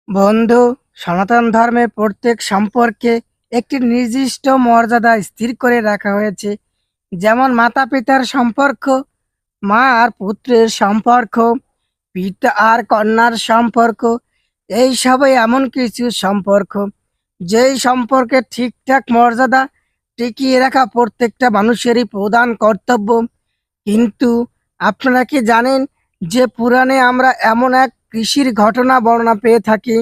বন্ধু, সনাতন ধর্মে প্রত্যেক সম্পর্কে একটি নির্দিষ্ট মর্যাদা স্থির করে রাখা হয়েছে। যেমন মাতা পিতার সম্পর্ক, মা আর পুত্রের সম্পর্ক, পিতা আর কন্যার সম্পর্ক। এই সবই এমন কিছু সম্পর্ক যেই সম্পর্কে ঠিকঠাক মর্যাদা টিকিয়ে রাখা প্রত্যেকটা মানুষেরই প্রধান কর্তব্য। কিন্তু আপনারা কি জানেন যে পুরাণে আমরা এমন এক কৃষির ঘটনা বর্ণনা পেয়ে থাকি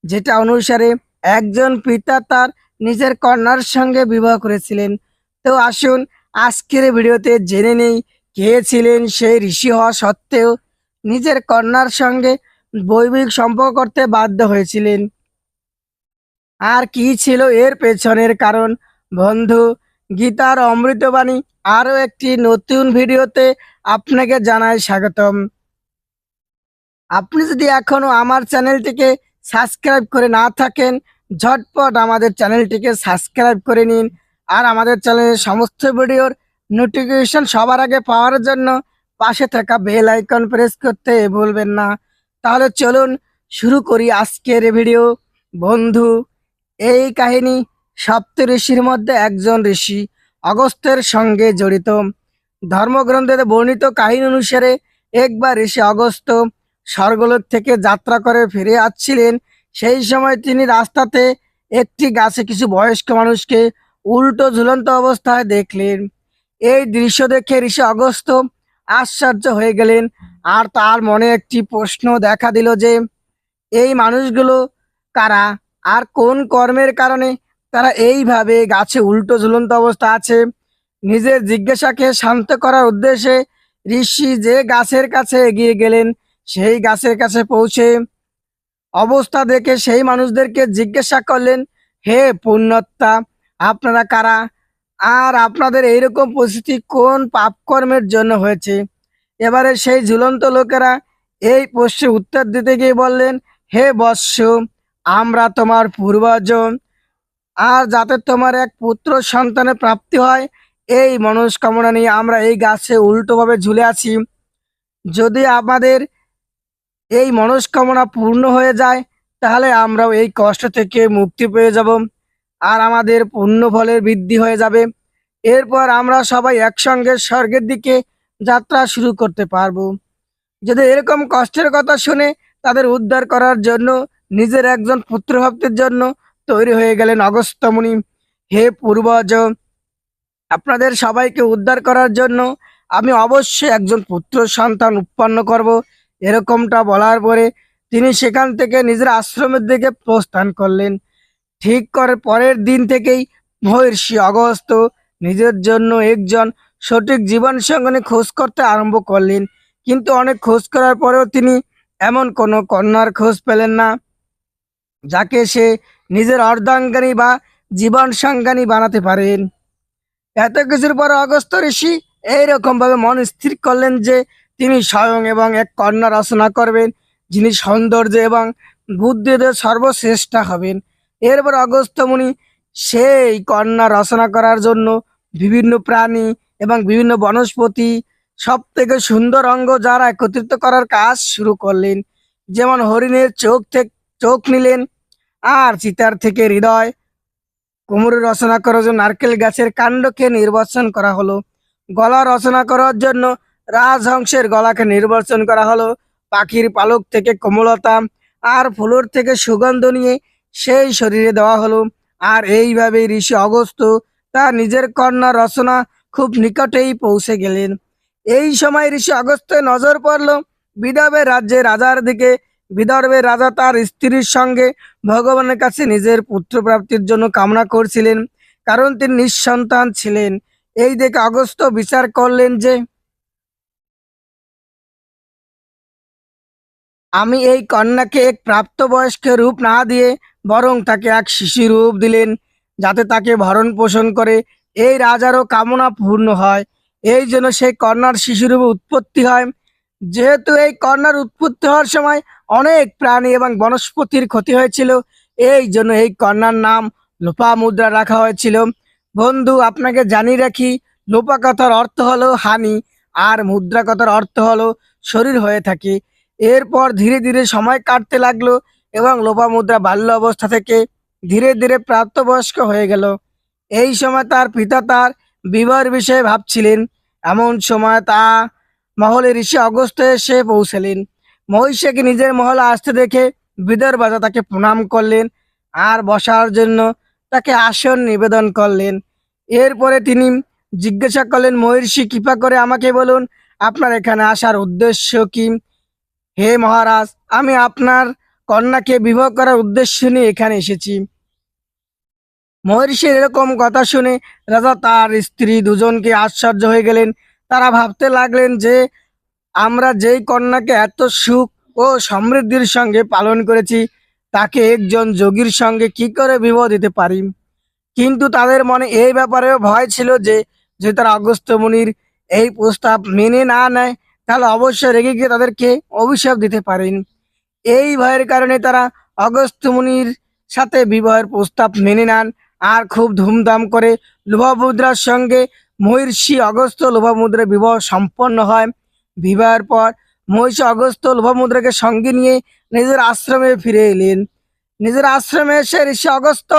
যেটা অনুসারে একজন পিতা তার নিজের কন্যার সঙ্গে বিবাহ করেছিলেন। তো আসুন আজকের ভিডিওতে জেনে নেই কে ছিলেন সেই ঋষি হওয়া সত্ত্বেও নিজের কন্যার সঙ্গে বৈবাহিক সম্পর্ক করতে বাধ্য হয়েছিলেন, আর কি ছিল এর পেছনের কারণ। বন্ধু, গীতার অমৃতবাণী আরও একটি নতুন ভিডিওতে আপনাকে জানাই স্বাগতম। আপনি যদি এখনো আমার চ্যানেলটিকে সাবস্ক্রাইব করে না থাকেন, ঝটপট আমাদের চ্যানেলটিকে সাবস্ক্রাইব করে নিন। আর আমাদের চ্যানেলের সমস্ত ভিডিওর নোটিফিকেশন সবার আগে পাওয়ার জন্য পাশে থাকা বেল আইকন প্রেস করতে ভুলবেন না। তাহলে চলুন শুরু করি আজকের ভিডিও। বন্ধু, এই কাহিনী সপ্ত ঋষির মধ্যে একজন ঋষি অগস্ত্যের সঙ্গে জড়িত। ধর্মগ্রন্থে বর্ণিত কাহিনী অনুসারে একবার ঋষি অগস্ত্য স্বর্গলোক থেকে যাত্রা করে ফিরে আসছিলেন। সেই সময় তিনি রাস্তাতে একটি গাছে কিছু বয়স্ক মানুষকে উল্টো ঝুলন্ত অবস্থায় দেখলেন। এই দৃশ্য দেখে ঋষি অগস্ত্য আশ্চর্য হয়ে গেলেন, আর তার মনে একটি প্রশ্ন দেখা দিল যে এই মানুষগুলো কারা, আর কোন কর্মের কারণে তারা এইভাবে গাছে উল্টো ঝুলন্ত অবস্থা আছে। নিজের জিজ্ঞাসাকে শান্ত করার উদ্দেশ্যে ঋষি যে গাছের কাছে এগিয়ে গেলেন, সেই গাছের কাছে পৌঁছে অবস্থা দেখে সেই মানুষদেরকে জিজ্ঞাসা করলেন, হে পুণ্যাত্মা, আপনারা কারা, আর আপনাদের এইরকম পরিস্থিতি কোন পাপকর্মের জন্য হয়েছে। এবারে সেই ঝুলন্ত লোকেরা এই প্রশ্নের উত্তর দিতে গিয়ে বললেন, হে বৎস, আমরা তোমার পূর্বজ, আর যাতে তোমার এক পুত্র সন্তানের প্রাপ্তি হয় এই মনস্কামনা নিয়ে আমরা এই গাছে উল্টোভাবে ঝুলে আছি। যদি আমাদের এই মনস্কামনা পূর্ণ হয়ে যায় তাহলে আমরাও এই কষ্ট থেকে মুক্তি পেয়ে যাব, আর আমাদের পুণ্য ফলের বৃদ্ধি হয়ে যাবে। এরপর আমরা সবাই একসঙ্গে স্বর্গের দিকে যাত্রা শুরু করতে পারবো। যদি এরকম কষ্টের কথা শুনে তাদের উদ্ধার করার জন্য নিজের একজন পুত্র ভাবতের জন্য তৈরি হয়ে গেলেন অগস্ত্য মুনি। হে পূর্বজ, আপনাদের সবাইকে উদ্ধার করার জন্য আমি অবশ্যই একজন পুত্র সন্তান উৎপন্ন করব। এরকমটা বলার পরে তিনি সেখান থেকে নিজের আশ্রমের দিকে প্রস্থান করলেন। ঠিক করার পরের দিন থেকেই মহর্ষি অগস্ত্য নিজের জন্য একজন সঠিক জীবন সঙ্গী খোঁজ করতে আরম্ভ করলেন। কিন্তু অনেক খোঁজ করার পরেও তিনি এমন কোনো কন্যার খোঁজ পেলেন না যাকে সে নিজের অর্ধাঙ্গিনী বা জীবন সঙ্গানী বানাতে পারেন। এত কিছুর পর অগস্ত্য ঋষি এইরকম ভাবে মন স্থির করলেন যে তিনি স্বয়ং এবং এক কন্যা রচনা করবেন যিনি সৌন্দর্য এবং বুদ্ধিতে সর্বশ্রেষ্ঠা হবেন। এরপর অগস্ত্য মুনি সেই কন্যা রচনা করার জন্য বিভিন্ন প্রাণী এবং বিভিন্ন বনস্পতি সব থেকে সুন্দর অঙ্গ যারা একত্রিত করার কাজ শুরু করলেন। যেমন হরিণের চোখ নিলেন, আর চিতার থেকে হৃদয়, কোমরে রচনা করার জন্য নারকেল গাছের কাণ্ডকে নির্বাচন করা হলো, গলা রচনা করার জন্য রাজহংসের গলাকে নির্বাচন করা হলো, পাখির পালক থেকে কোমলতা আর ফুলের থেকে সুগন্ধ নিয়ে সেই শরীরে দেওয়া হলো। আর এইভাবে ঋষি অগস্ত্য তার নিজের কন্যা রচনা খুব নিকটেই পৌঁছে গেলেন। এই সময় ঋষি অগস্ত্যের নজর পড়ল বিদর্ভের রাজ্যের রাজার দিকে। বিদর্ভের রাজা তার স্ত্রীর সঙ্গে ভগবানের কাছে নিজের পুত্র প্রাপ্তির জন্য কামনা করছিলেন, কারণ তিনি নিঃসন্তান ছিলেন। এই দেখে অগস্ত্য বিচার করলেন যে আমি এই কন্যাকে এক প্রাপ্তবয়স্ক রূপ না দিয়ে বরং তাকে এক শিশু রূপ দিলেন, যাতে তাকে ভরণ পোষণ করে এই রাজারও কামনা পূর্ণ হয়। এই জন্য সেই কন্যার শিশুরূপে উৎপত্তি হয়। যেহেতু এই কন্যার উৎপত্তি হওয়ার সময় অনেক প্রাণী এবং বনস্পতির ক্ষতি হয়েছিল, এই জন্য এই কন্যার নাম লোপামুদ্রা রাখা হয়েছিল। বন্ধু, আপনাকে জানিয়ে রাখি, লোপা কথার অর্থ হলো হানি, আর মুদ্রা কথার অর্থ হলো শরীর হয়ে থাকে। এরপর ধীরে ধীরে সময় কাটতে লাগলো এবং লোপামুদ্রা বাল্য অবস্থা থেকে ধীরে ধীরে প্রাপ্তবয়স্ক হয়ে গেল। এই সময় তার পিতা তার বিবাহের বিষয়ে ভাবছিলেন। এমন সময় তা মহলে ঋষি অগস্ত্য এসে পৌঁছালেন। মহিষীকে নিজের মহলে আসতে দেখে বিদর্বাজা তাকে প্রণাম করলেন আর বসার জন্য তাকে আসন নিবেদন করলেন। এরপরে তিনি জিজ্ঞাসা করলেন, মহর্ষি কৃপা করে আমাকে বলুন আপনার এখানে আসার উদ্দেশ্য কি। হে মহারাজ, আমি আপনার কন্যাকে বিবাহ করার উদ্দেশ্য নিয়ে এখানে এসেছি। মহর্ষির এরকম কথা শুনে রাজা তার স্ত্রী দুজনকে আশ্চর্য হয়ে গেলেন। তারা ভাবতে লাগলেন যে আমরা যেই কন্যাকে এত সুখ ও সমৃদ্ধির সঙ্গে পালন করেছি তাকে একজন যোগীর সঙ্গে কি করে বিবাহ দিতে পারি। কিন্তু তাদের মনে এই ব্যাপারেও ভয় ছিল যে যদি তারা অগস্ত্য মুনির এই প্রস্তাব মেনে না নেয় তাহলে অবশ্যই রেগে গিয়ে তাদেরকে অভিশাপ দিতে পারেন। এই ভয়ের কারণে তারা অগস্ত্য মুনির সাথে বিবাহের প্রস্তাব মেনে নেন আর খুব ধুমধাম করে লোপামুদ্রার সঙ্গে মহর্ষি অগস্ত্য লোপামুদ্রার বিবাহ সম্পন্ন হয়। বিবাহের পর মহর্ষি অগস্ত্য লোপামুদ্রাকে সঙ্গে নিয়ে নিজের আশ্রমে ফিরে এলেন। নিজের আশ্রমে এসে ঋষি অগস্ত্য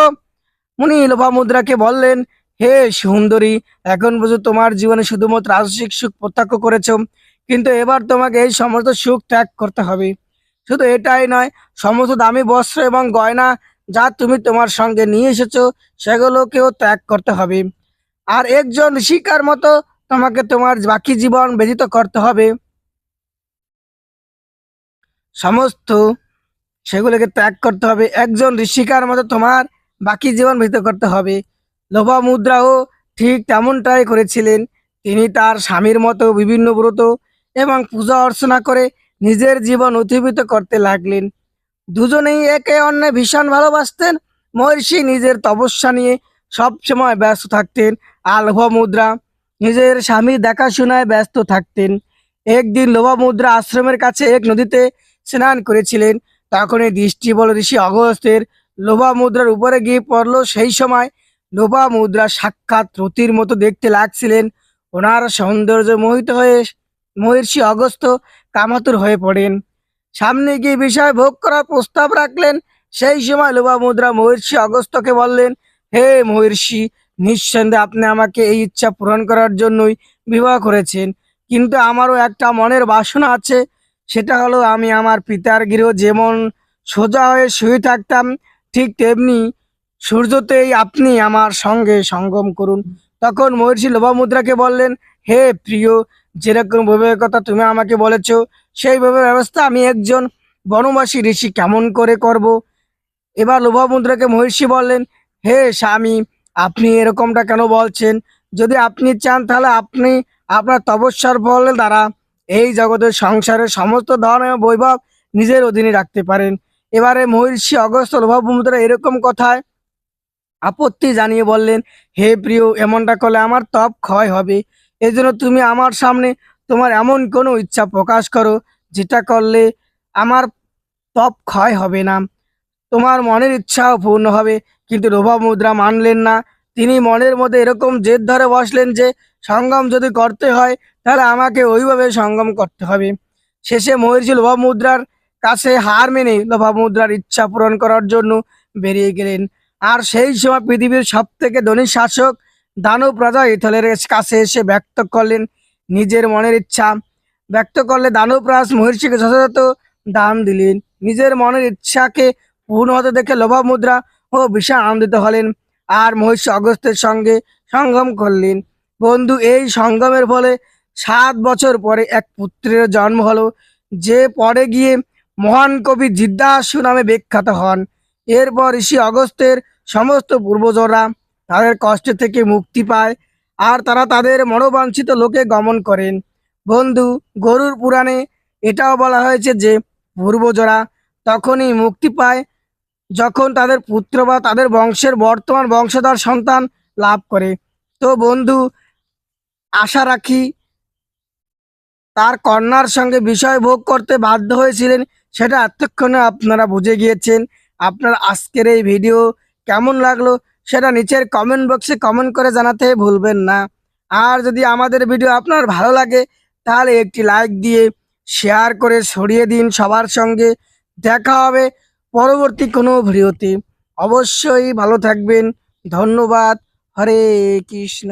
মুনি লোপামুদ্রাকে বললেন, হে সুন্দরী, এখন পর্যন্ত তোমার জীবনে শুধুমাত্র রাজসিক সুখ প্রত্যক্ষ করেছ, কিন্তু এবার তোমাকে এই সমস্ত সুখ ত্যাগ করতে হবে। শুধু এটাই নয়, সমস্ত দামি বস্ত্র এবং গয়না যা তুমি তোমার সঙ্গে নিয়ে এসেছো সেগুলোকেও ত্যাগ করতে হবে। আর একজন ঋষিকার মতো তোমাকে তোমার বাকি জীবন ব্যতীত করতে হবে। সমস্ত সেগুলোকে ত্যাগ করতে হবে। একজন ঋষিকার মতো তোমার বাকি জীবন ব্যতীত করতে হবে। লোপামুদ্রাও ঠিক তেমনটাই করেছিলেন। তিনি তার স্বামীর মতো বিভিন্ন ব্রত এবং পূজা অর্চনা করে নিজের জীবন অতিবাহিত করতে লাগলেন। দুজনেই একে অন্যে ভীষণ ভালোবাসতেন। মহর্ষি নিজের তপস্যা নিয়ে সবসময় ব্যস্ত থাকতেন আর লোপামুদ্রা নিজের স্বামীর দেখাশোনায় ব্যস্ত থাকতেন। একদিন লোপামুদ্রা আশ্রমের কাছে এক নদীতে স্নান করেছিলেন। তখনই দৃষ্টি বল ঋষি অগস্ত্যের লোপামুদ্রার উপরে গিয়ে পড়ল। সেই সময় লোপামুদ্রা সাক্ষাৎ রতির মতো দেখতে লাগছিলেন। ওনার সৌন্দর্য মোহিত হয়ে মহর্ষি অগস্ত্য কামাতুর হয়ে পড়েন। সামনে গিয়ে বিষয় ভোগ করার প্রস্তাব রাখলেন। সেই সময় লোপামুদ্রা মহর্ষি অগস্ত্যকে বললেন, হে মহর্ষি, নিঃসন্দেহে আপনি আমাকে এই ইচ্ছা পূরণ করার জন্যই বিবাহ করেছেন, কিন্তু আমারও একটা মনের বাসনা আছে। সেটা হলো আমি আমার পিতার গৃহ যেমন সোজা হয়ে শুয়ে থাকতাম ঠিক তেমনি সূর্যতেই আপনি আমার সঙ্গে সঙ্গম করুন। তখন মহর্ষি লোপামুদ্রাকে বললেন, হে প্রিয়, যেরকম ভাবে কথা তুমি আমাকে বলেছ সেইভাবে ব্যবস্থা আমি একজন বনবাসী ঋষি কেমন করে করব। এবার লোপামুদ্রাকে মহর্ষি বললেন, হে স্বামী, আপনি এরকমটা কেন বলছেন? যদি আপনি চান তাহলে আপনি আপনার তপস্যার ফলের দ্বারা এই জগতের সংসারের সমস্ত ধন এবং বৈভব নিজের অধীনে রাখতে পারেন। এবারে মহর্ষি অগস্ত্য লোপামুদ্রা এরকম কথায় আপত্তি জানিয়ে বললেন, হে প্রিয়, এমনটা করলে আমার তপ ক্ষয় হবে। এজন্য তুমি আমার সামনে তোমার এমন কোনো ইচ্ছা প্রকাশ করো যেটা করলে আমার তপ ক্ষয় হবে না, তোমার মনের ইচ্ছাও পূর্ণ হবে। কিন্তু লোপামুদ্রা মানলেন না। তিনি মনের মধ্যে এরকম জেদ ধরে বসলেন যে সঙ্গম যদি করতে হয় তাহলে আমাকে ওইভাবে সঙ্গম করতে হবে। শেষে মহর্ষি লোপামুদ্রার কাছে হার মেনে লোপামুদ্রার ইচ্ছা পূরণ করার জন্য বেরিয়ে গেলেন। আর সেই সময় পৃথিবীর সব থেকে ধনী শাসক দানব রাজা ইথলের কাছে এসে ব্যক্ত করলেন নিজের মনের ইচ্ছা। ব্যক্ত করলে দানবরাজ মহর্ষিকে যথাযথ দান দিলেন। নিজের মনের ইচ্ছাকে পূর্ণ হতে দেখে লোপামুদ্রা ও বিশাল আনন্দিত হলেন আর মহর্ষি অগস্ত্যের সঙ্গে সঙ্গম করলেন। বন্ধু, এই সঙ্গমের ফলে 7 বছর পরে এক পুত্রের জন্ম হলো, যে পরে গিয়ে মহান কবি জিদ্দাসু নামে বিখ্যাত হন। এরপর ঋষি অগস্ত্যের সমস্ত পূর্বজরা তাদের কষ্ট থেকে মুক্তি পায় আর তারা তাদের মনোবাঞ্ছিত লোকে গমন করেন। বন্ধু, গরুর পুরাণে এটাও বলা হয়েছে যে পূর্বজরা তখনই মুক্তি পায় যখন তাদের পুত্র বা তাদের বংশের বর্তমান বংশধর সন্তান লাভ করে। তো বন্ধু, আশা রাখি তার কন্যার সঙ্গে বিষয় ভোগ করতে বাধ্য হয়েছিলেন সেটা এতক্ষণে আপনারা বুঝে গিয়েছেন। আপনার আজকের এই ভিডিও কেমন লাগলো সেটা নিচের কমেন্ট বক্সে কমেন্ট করে জানাতে ভুলবেন না। আর যদি আমাদের ভিডিও আপনার ভালো লাগে তাহলে একটি লাইক দিয়ে শেয়ার করে ছড়িয়ে দিন সবার সঙ্গে। দেখা হবে পরবর্তী কোনো ভিডিওতে। অবশ্যই ভালো থাকবেন। ধন্যবাদ। হরে কৃষ্ণ।